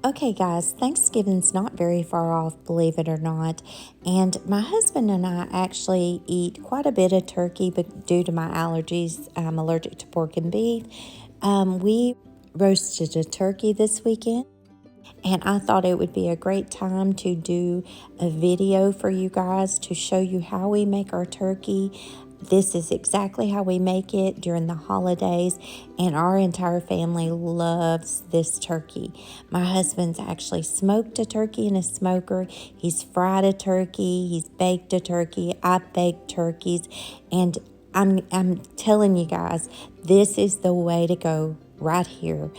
Okay, guys, Thanksgiving's not very far off, believe it or not. And my husband and I actually eat quite a bit of turkey, but due to my allergies, I'm allergic to pork and beef. We roasted a turkey this weekend, and I thought it would be a great time to do a video for you guys to show you how we make our turkey. This is exactly how we make it during the holidays, and our entire family loves this turkey. My husband's actually smoked a turkey in a smoker. He's fried a turkey. He's baked a turkey. I baked turkeys, and I'm telling you guys, this is the way to go right here.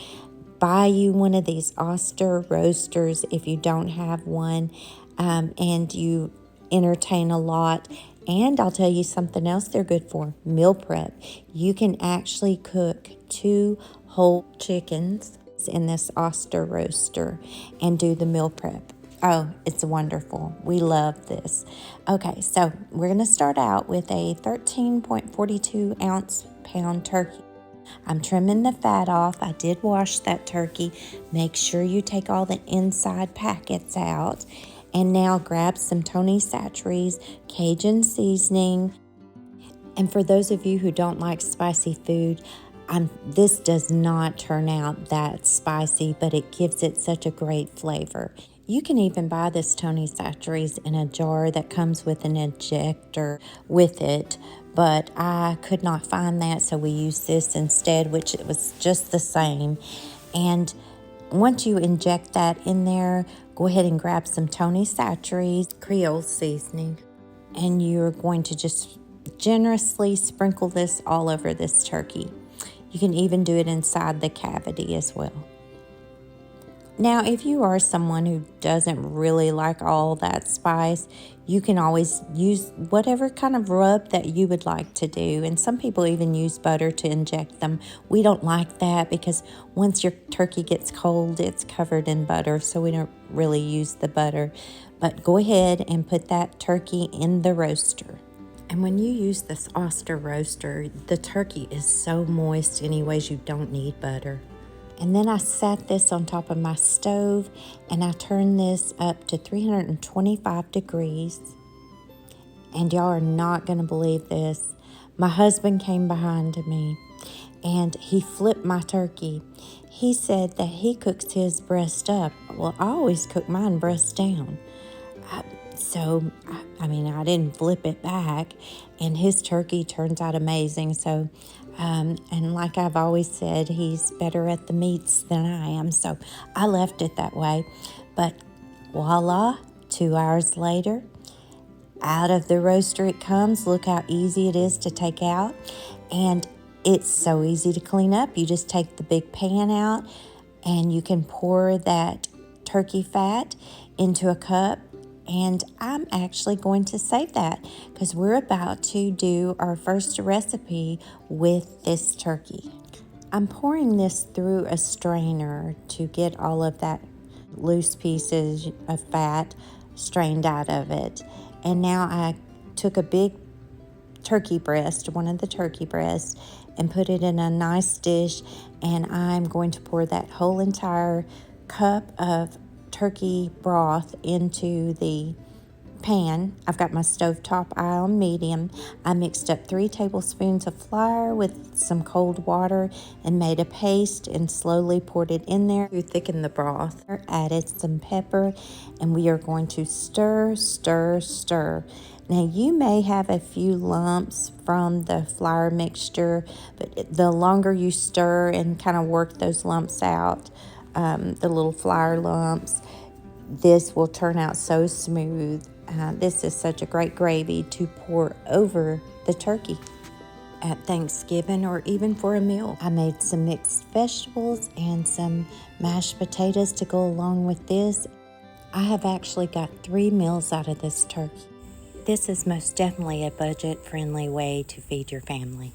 Buy you one of these Oster Roasters if you don't have one, and you entertain a lot. And I'll tell you something else they're good for, meal prep. You can actually cook 2 whole chickens in this Oster Roaster and do the meal prep. Oh, it's wonderful. We love this. Okay, so we're going to start out with a 13.42 ounce pound turkey. I'm trimming the fat off. I did wash that turkey. Make sure you take all the inside packets out. And now grab some Tony Chachere's Cajun seasoning. And for those of you who don't like spicy food, this does not turn out that spicy, but it gives it such a great flavor. You can even buy this Tony Chachere's in a jar that comes with an ejector with it, but I could not find that, so we used this instead, which it was just the same. And once you inject that in there, go ahead and grab some Tony Chachere's Creole seasoning, and you're going to just generously sprinkle this all over this turkey. You can even do it inside the cavity as well. Now, if you are someone who doesn't really like all that spice, you can always use whatever kind of rub that you would like to do. And some people even use butter to inject them. We don't like that because once your turkey gets cold, it's covered in butter, so we don't really use the butter. But go ahead and put that turkey in the roaster. And when you use this Oster Roaster, the turkey is so moist anyways, you don't need butter. And then I sat this on top of my stove, and I turned this up to 325 degrees. And y'all are not going to believe this. My husband came behind me, and he flipped my turkey. He said that he cooks his breast up. Well, I always cook mine breast down. I didn't flip it back, and his turkey turns out amazing. So, and like I've always said, he's better at the meats than I am. So I left it that way. But voila, 2 hours later, out of the roaster it comes. Look how easy it is to take out. And it's so easy to clean up. You just take the big pan out, and you can pour that turkey fat into a cup. And I'm actually going to save that because we're about to do our first recipe with this turkey. I'm pouring this through a strainer to get all of that loose pieces of fat strained out of it. And now I took a big turkey breast, one of the turkey breasts, and put it in a nice dish. And I'm going to pour that whole entire cup of turkey broth into the pan. I've got my stovetop eye on medium. I mixed up 3 tablespoons of flour with some cold water and made a paste and slowly poured it in there to thicken the broth. Added some pepper, and we are going to stir, stir, stir. Now, you may have a few lumps from the flour mixture, but the longer you stir and kind of work those lumps out, the little flour lumps, this will turn out so smooth. This is such a great gravy to pour over the turkey at Thanksgiving or even for a meal. I made some mixed vegetables and some mashed potatoes to go along with this. I have actually got 3 meals out of this turkey. This is most definitely a budget-friendly way to feed your family.